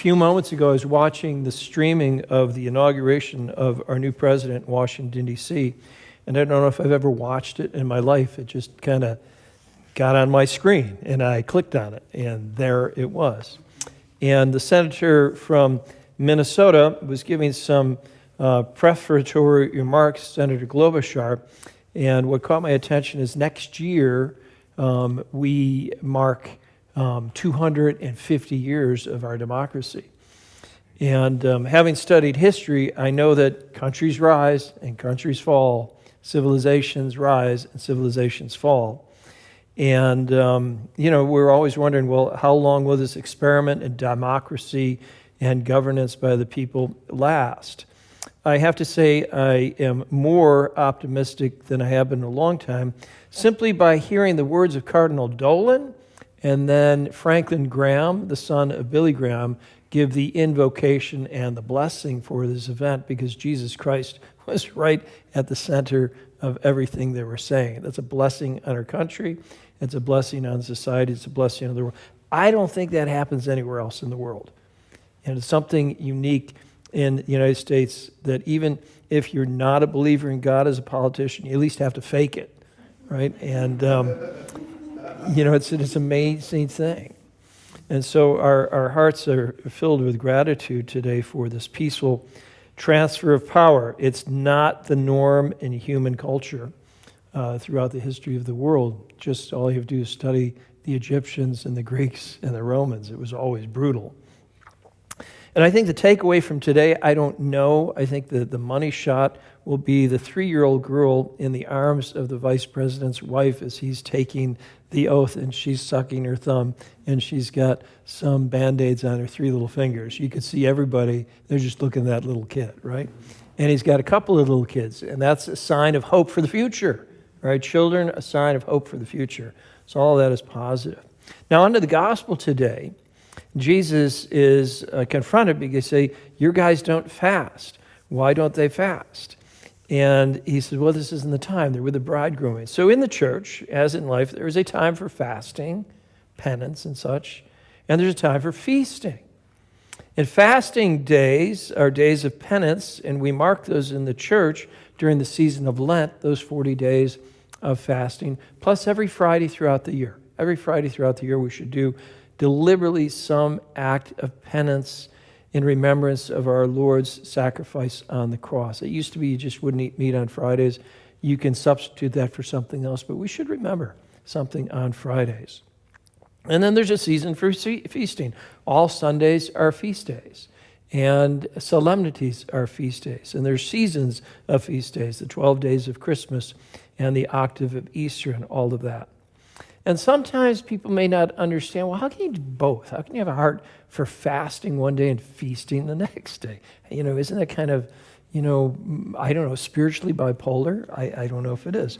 few moments ago, I was watching the streaming of the inauguration of our new president in Washington, D.C., and I don't know if I've ever watched it in my life. It just kind of got on my screen, and I clicked on it, and there it was. And the senator from Minnesota was giving some prefatory remarks, Senator Klobuchar, and what caught my attention is next year we mark 250 years of our democracy. And having studied history, I know that countries rise and countries fall, civilizations rise and civilizations fall. And, we're always wondering, well, how long will this experiment in democracy and governance by the people last? I have to say I am more optimistic than I have been in a long time, simply by hearing the words of Cardinal Dolan and then Franklin Graham, the son of Billy Graham, give the invocation and the blessing for this event, because Jesus Christ was right at the center of everything they were saying. That's a blessing on our country. It's a blessing on society. It's a blessing on the world. I don't think that happens anywhere else in the world. And it's something unique in the United States that even if you're not a believer in God as a politician, you at least have to fake it, right? And, it's an amazing thing. And so our hearts are filled with gratitude today for this peaceful transfer of power. It's not the norm in human culture throughout the history of the world. Just all you have to do is study the Egyptians and the Greeks and the Romans. It was always brutal. And I think the takeaway from today, I don't know. I think that the money shot will be the 3-year-old girl in the arms of the vice president's wife as he's taking the oath, and she's sucking her thumb, and she's got some Band-Aids on her 3 little fingers. You could see everybody, they're just looking at that little kid, right? And he's got a couple of little kids, and that's a sign of hope for the future, right? Children, a sign of hope for the future. So all of that is positive. Now, onto the gospel today. Jesus is confronted because they say, your guys don't fast. Why don't they fast? And he says, well, this isn't the time. They're with the bridegroom. So in the church, as in life, there is a time for fasting, penance and such, and there's a time for feasting. And fasting days are days of penance, and we mark those in the church during the season of Lent, those 40 days of fasting, plus every Friday throughout the year. Every Friday throughout the year we should do deliberately some act of penance in remembrance of our Lord's sacrifice on the cross. It used to be you just wouldn't eat meat on Fridays. You can substitute that for something else, but we should remember something on Fridays. And then there's a season for feasting. All Sundays are feast days, and solemnities are feast days. And there's seasons of feast days, the 12 days of Christmas and the octave of Easter and all of that. And sometimes people may not understand, well, how can you do both? How can you have a heart for fasting one day and feasting the next day? Isn't that kind of, spiritually bipolar? I don't know if it is.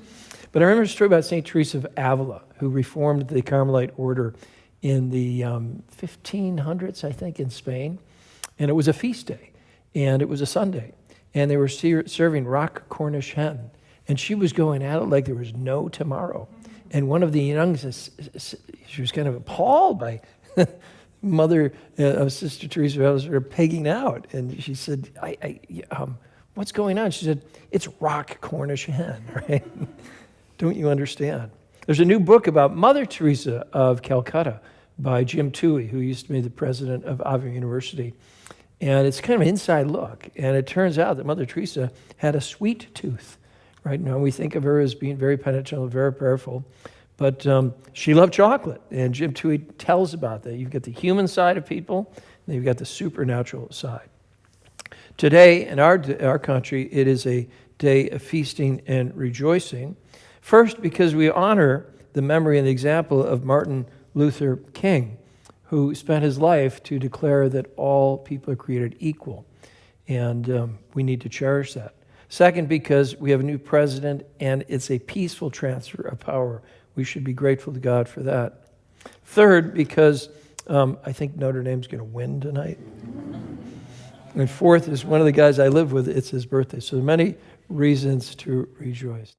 But I remember a story about St. Teresa of Avila, who reformed the Carmelite order in the 1500s, I think, in Spain. And it was a feast day, and it was a Sunday. And they were serving rock Cornish hen. And she was going at it like there was no tomorrow. And one of the youngsters, she was kind of appalled by mother of Sister Teresa of Avila sort of pegging out. And she said, what's going on? She said, it's rock Cornish hen, right? Don't you understand? There's a new book about Mother Teresa of Calcutta by Jim Toohey, who used to be the president of Ave University. And it's kind of an inside look. And it turns out that Mother Teresa had a sweet tooth. Right now, we think of her as being very penitential, very prayerful, but she loved chocolate, and Jim Toohey tells about that. You've got the human side of people, and you've got the supernatural side. Today, in our country, it is a day of feasting and rejoicing. First, because we honor the memory and the example of Martin Luther King, who spent his life to declare that all people are created equal, and we need to cherish that. Second, because we have a new president and it's a peaceful transfer of power. We should be grateful to God for that. Third, because I think Notre Dame's going to win tonight. And fourth is one of the guys I live with, it's his birthday. So there are many reasons to rejoice.